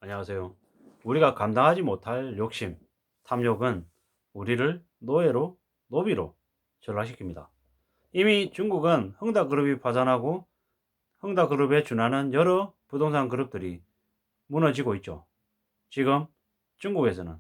안녕하세요. 우리가 감당하지 못할 욕심, 탐욕은 우리를 노예로, 노비로 전락시킵니다. 이미 중국은 흥다그룹이 파산하고 흥다그룹에 준하는 여러 부동산 그룹들이 무너지고 있죠. 지금 중국에서는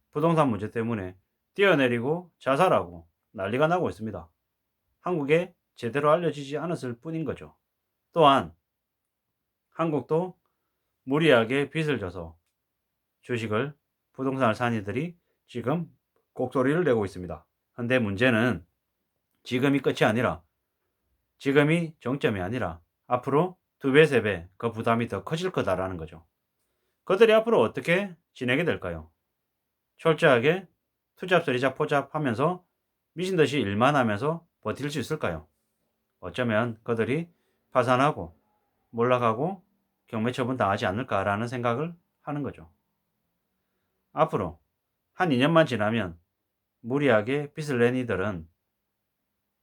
부동산 문제 때문에 뛰어내리고 자살하고 난리가 나고 있습니다. 한국에 제대로 알려지지 않았을 뿐인 거죠. 또한 한국도 무리하게 빚을 져서 주식을 부동산을 산 이들이 지금 곡소리를 내고 있습니다. 근데 문제는 지금이 끝이 아니라 지금이 정점이 아니라 앞으로 2배, 3배 그 부담이 더 커질 거다라는 거죠. 그들이 앞으로 어떻게 지내게 될까요? 철저하게 투잡, 쓰리잡, 포잡 하면서 미친 듯이 일만 하면서 버틸 수 있을까요? 어쩌면 그들이 파산하고 몰락하고 경매 처분 당하지 않을까라는 생각을 하는 거죠. 앞으로 한 2년만 지나면 무리하게 빚을 낸 이들은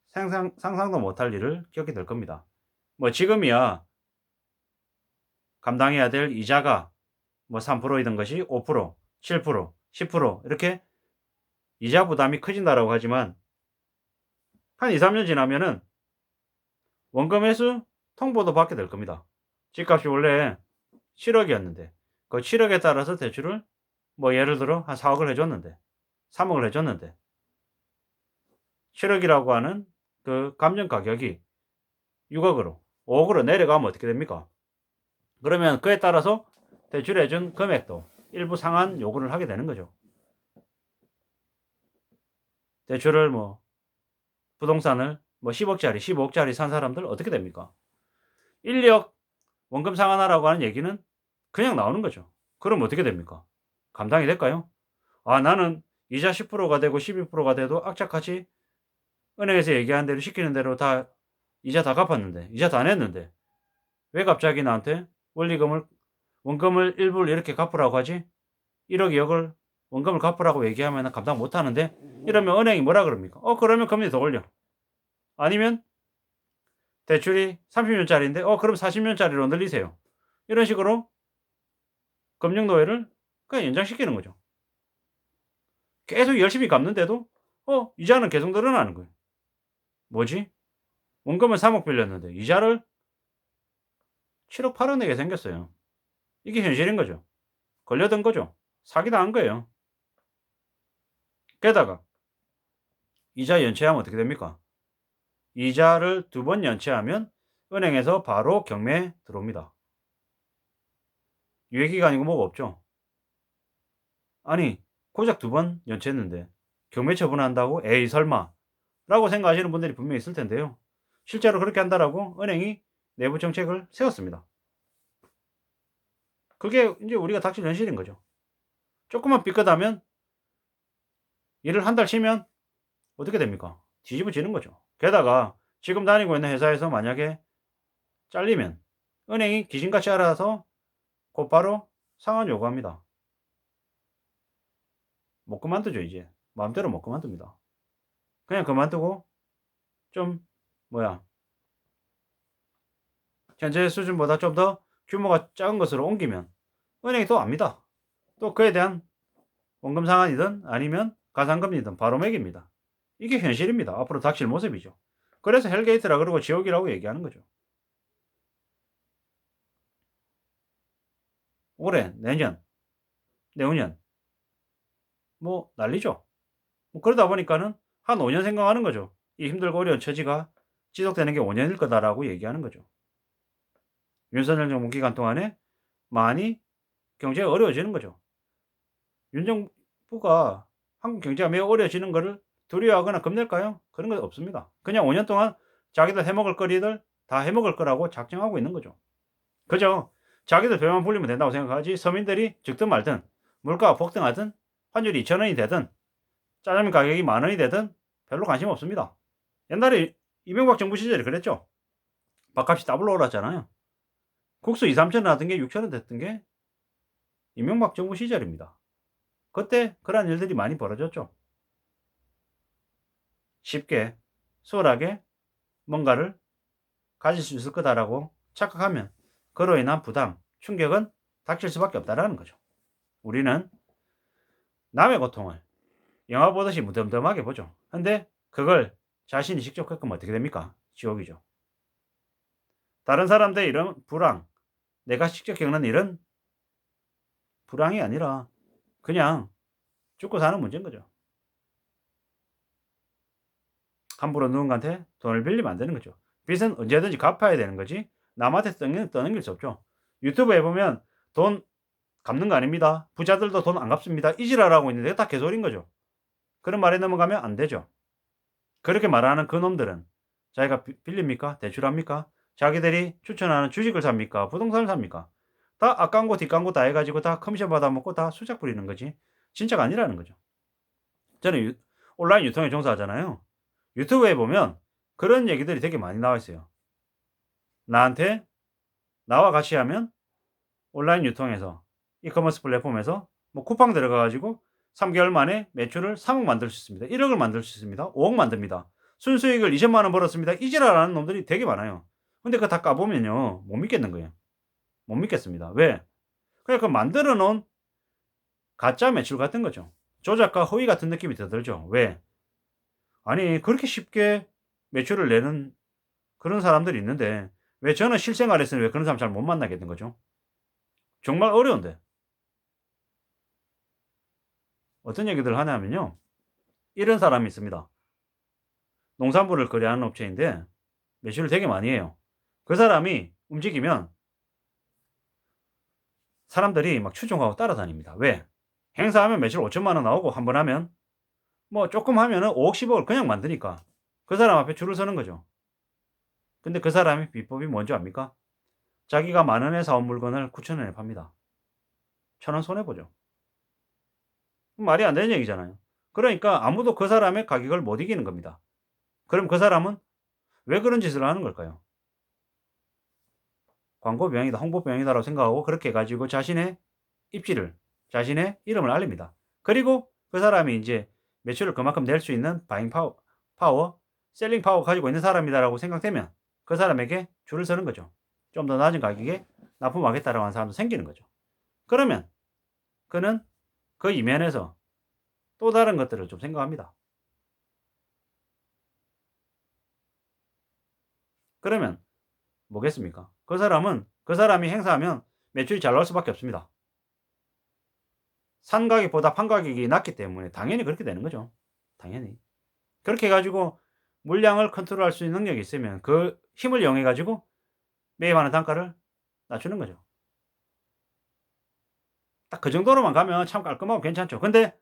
상상도 못할 일을 겪게 될 겁니다. 뭐 지금이야 감당해야 될 이자가 뭐 3%이던 것이 5%, 7%, 10% 이렇게 이자 부담이 커진다라고 하지만 한 2, 3년 지나면은 원금 회수 통보도 받게 될 겁니다. 집값이 원래 7억이었는데 그 7억에 따라서 대출을 뭐 예를 들어 한 4억을 해줬는데 3억을 해줬는데 7억이라고 하는 그 감정 가격이 6억으로 5억으로 내려가면 어떻게 됩니까? 그러면 그에 따라서 대출해 준 금액도 일부 상한 요구를 하게 되는 거죠. 대출을 뭐 부동산을 뭐 10억짜리, 15억짜리 산 사람들 어떻게 됩니까? 1, 2억 원금 상환하라고 하는 얘기는 그냥 나오는 거죠. 그럼 어떻게 됩니까? 감당이 될까요? 아, 나는 이자 10%가 되고 12%가 돼도 악착같이 은행에서 얘기하는 대로 시키는 대로 다 이자 다 갚았는데, 이자 다 냈는데 왜 갑자기 나한테 원리금을 원금을 일부를 이렇게 갚으라고 하지? 1억, 2억을 원금을 갚으라고 얘기하면 감당 못 하는데 이러면 은행이 뭐라 그럽니까? 그러면 금리 더 올려. 아니면 대출이 30년짜리인데 그럼 40년짜리로 늘리세요. 이런 식으로 금융 노예를 그냥 연장시키는 거죠. 계속 열심히 갚는데도 이자는 계속 늘어나는 거예요. 뭐지? 원금을 3억 빌렸는데 이자를 7억 8억 내게 생겼어요. 이게 현실인 거죠. 걸려든 거죠. 사기당한 거예요. 게다가 이자 연체하면 어떻게 됩니까? 이자를 2번 연체하면 은행에서 바로 경매에 들어옵니다. 유예기간이고 뭐가 없죠. 아니 고작 2번 연체했는데 경매 처분한다고? 에이 설마 라고 생각하시는 분들이 분명히 있을 텐데요. 실제로 그렇게 한다라고 은행이 내부 정책을 세웠습니다. 그게 이제 우리가 닥칠 현실인 거죠. 조금만 삐끗하면 일을 한 달 쉬면 어떻게 됩니까? 뒤집어지는 거죠. 게다가 지금 다니고 있는 회사에서 만약에 잘리면 은행이 귀신같이 알아서 곧바로 상환 요구합니다. 못 그만두죠 이제. 마음대로 못 그만둡니다. 그냥 그만두고 좀 뭐야 현재 수준보다 좀 더 규모가 작은 것으로 옮기면 은행이 또 압니다. 또 그에 대한 원금 상환이든 아니면 가산금리든 바로 매깁니다. 이게 현실입니다. 앞으로 닥칠 모습이죠. 그래서 헬게이트라 그러고 지옥이라고 얘기하는 거죠. 올해, 내년, 내후년 뭐 난리죠. 뭐 그러다 보니까는 한 5년 생각하는 거죠. 이 힘들고 어려운 처지가 지속되는 게 5년일 거다라고 얘기하는 거죠. 윤석열 정부 기간 동안에 많이 경제가 어려워지는 거죠. 윤 정부가 한국 경제가 매우 어려워지는 거를 두려워하거나 겁낼까요? 그런 건 없습니다. 그냥 5년 동안 자기들 해먹을 거리들 다 해먹을 거라고 작정하고 있는 거죠. 그죠? 자기들 배만 불리면 된다고 생각하지 서민들이 죽든 말든 물가가 폭등하든 환율이 2,000원이 되든 짜장면 가격이 10,000원이 되든 별로 관심 없습니다. 옛날에 이명박 정부 시절에 그랬죠. 밥값이 더블로 올랐잖아요. 국수 2, 3,000원 하던 게 6,000원 됐던 게 이명박 정부 시절입니다. 그때 그러한 일들이 많이 벌어졌죠. 쉽게 수월하게 뭔가를 가질 수 있을 거다라고 착각하면 그로 인한 부담, 충격은 닥칠 수밖에 없다라는 거죠. 우리는 남의 고통을 영화 보듯이 무덤덤하게 보죠. 근데 그걸 자신이 직접 겪으면 어떻게 됩니까? 지옥이죠. 다른 사람들의 이런 불황, 내가 직접 겪는 일은 불황이 아니라 그냥 죽고 사는 문제인 거죠. 함부로 누군가한테 돈을 빌리면 안 되는 거죠. 빚은 언제든지 갚아야 되는 거지 남한테 떠넘길 수 없죠. 유튜브에 보면 돈 갚는 거 아닙니다. 부자들도 돈 안 갚습니다. 이지랄하고 있는데 다 개소리인 거죠. 그런 말에 넘어가면 안 되죠. 그렇게 말하는 그 놈들은 자기가 빌립니까? 대출합니까? 자기들이 추천하는 주식을 삽니까? 부동산을 삽니까? 다 앞광고 뒷광고 다 해가지고 다 커미션 받아먹고 다 수작 부리는 거지 진짜가 아니라는 거죠. 저는 온라인 유통에 종사하잖아요. 유튜브에 보면 그런 얘기들이 되게 많이 나와 있어요. 나한테 나와 같이 하면 온라인 유통에서 이커머스 플랫폼에서 뭐 쿠팡 들어가 가지고 3개월 만에 매출을 3억 만들 수 있습니다. 1억을 만들 수 있습니다. 5억 만듭니다. 순수익을 20만 원 벌었습니다. 이 지랄하는 놈들이 되게 많아요. 근데 그거 다 까보면요. 못 믿겠는 거예요. 못 믿겠습니다. 왜? 그냥 그 만들어 놓은 가짜 매출 같은 거죠. 조작과 허위 같은 느낌이 더 들죠. 왜? 아니 그렇게 쉽게 매출을 내는 그런 사람들이 있는데 왜 저는 실생활에서는 왜 그런 사람 잘 못 만나겠는 거죠? 정말 어려운데. 어떤 얘기들을 하냐면요. 이런 사람이 있습니다. 농산물을 거래하는 업체인데 매출을 되게 많이 해요. 그 사람이 움직이면 사람들이 막 추종하고 따라다닙니다. 왜? 행사하면 매출 5천만 원 나오고 한 번 하면 뭐 조금 하면은 5억 10억을 그냥 만드니까 그 사람 앞에 줄을 서는 거죠. 근데 그 사람이 비법이 뭔지 압니까? 자기가 10,000원에 사온 물건을 9,000원에 팝니다. 1,000원 손해보죠. 말이 안 되는 얘기잖아요. 그러니까 아무도 그 사람의 가격을 못 이기는 겁니다. 그럼 그 사람은 왜 그런 짓을 하는 걸까요? 광고 병이다, 홍보 병이다라고 생각하고 그렇게 해 가지고 자신의 입지를, 자신의 이름을 알립니다. 그리고 그 사람이 인제 매출을 그만큼 낼 수 있는 바잉 파워, 셀링 파워 가지고 있는 사람이다라고 생각되면 그 사람에게 줄을 서는 거죠. 좀 더 낮은 가격에 납품하겠다라고 하는 사람도 생기는 거죠. 그러면 그는 그 이면에서 또 다른 것들을 좀 생각합니다. 그러면 뭐겠습니까? 그 사람은 그 사람이 행사하면 매출이 잘 나올 수밖에 없습니다. 산 가격보다 판 가격이 낮기 때문에 당연히 그렇게 되는 거죠. 당연히. 그렇게 해 가지고 물량을 컨트롤할 수 있는 능력이 있으면 그 힘을 이용해 가지고 매입하는 단가를 낮추는 거죠. 딱 그 정도로만 가면 참 깔끔하고 괜찮죠. 근데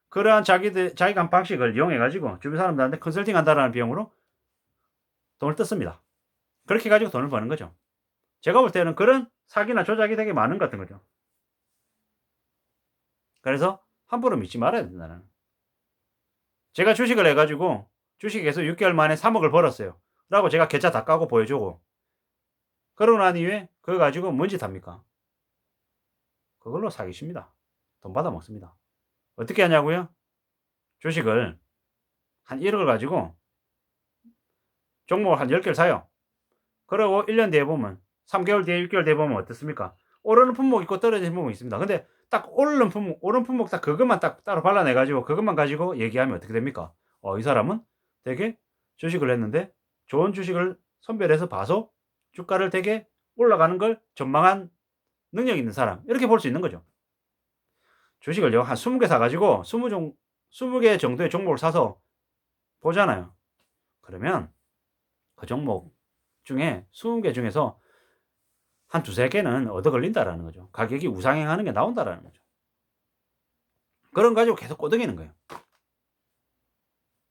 그러한 자기가 한 방식을 이용해 가지고 주변 사람들한테 컨설팅한다라는 비용으로 돈을 뜯습니다. 그렇게 해 가지고 돈을 버는 거죠. 제가 볼 때는 그런 사기나 조작이 되게 많은 것 같은 거죠. 그래서 함부로 믿지 말아야 된다는. 제가 주식을 해 가지고 주식에서 6개월 만에 3억을 벌었어요. 라고 제가 계좌 다 까고 보여주고 그러고 난 이후에 그거 가지고 뭔 짓 합니까? 그걸로 사기칩니다. 돈 받아 먹습니다. 어떻게 하냐고요? 주식을 한 1억을 가지고 종목을 한 10개를 사요. 그러고 1년 뒤에 보면 3개월 뒤에 6개월 뒤에 보면 어떻습니까? 오르는 품목 있고 떨어지는 품목이 있습니다. 근데 딱 오른 품목 딱 그것만 딱 따로 발라내 가지고 그것만 가지고 얘기하면 어떻게 됩니까? 이 사람은 되게 주식을 했는데 좋은 주식을 선별해서 봐서 주가를 되게 올라가는 걸 전망한 능력 있는 사람 이렇게 볼 수 있는 거죠. 주식을요 한 20개 사 가지고 20개 정도의 종목을 사서 보잖아요. 그러면 그 종목 중에 20개 중에서 한 두세 개는 얻어 걸린다라는 거죠. 가격이 우상향하는 게 나온다라는 거죠. 그런 거 가지고 계속 꼬드기는 거예요.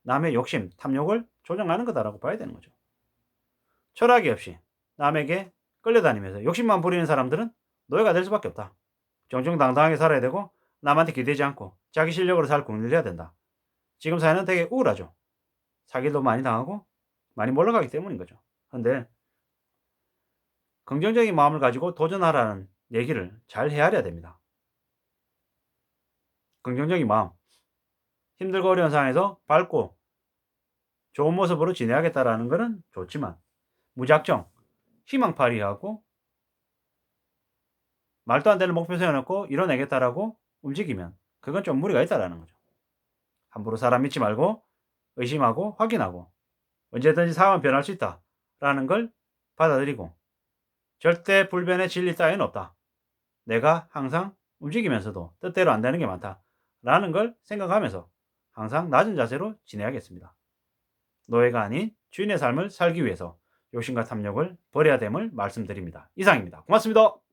남의 욕심, 탐욕을 조정하는 거다라고 봐야 되는 거죠. 철학이 없이 남에게 끌려다니면서 욕심만 부리는 사람들은 노예가 될 수밖에 없다. 정정당당하게 살아야 되고 남한테 기대지 않고 자기 실력으로 잘 국릴해야 된다. 지금 사회는 되게 우울하죠. 사기도 많이 당하고 많이 몰락하기 때문인 거죠. 근데 긍정적인 마음을 가지고 도전하라는 얘기를 잘 헤아려야 됩니다. 긍정적인 마음. 힘들고 어려운 상황에서 밝고 좋은 모습으로 지내야겠다라는 것은 좋지만 무작정 희망파리하고 말도 안 되는 목표 세워놓고 이뤄내겠다라고 움직이면 그건 좀 무리가 있다라는 거죠. 함부로 사람 믿지 말고 의심하고 확인하고 언제든지 상황은 변할 수 있다라는 걸 받아들이고 절대 불변의 진리 따위는 없다. 내가 항상 움직이면서도 뜻대로 안 되는 게 많다라는 걸 생각하면서 항상 낮은 자세로 지내야겠습니다. 노예가 아닌 주인의 삶을 살기 위해서 욕심과 탐욕을 버려야 됨을 말씀드립니다. 이상입니다. 고맙습니다.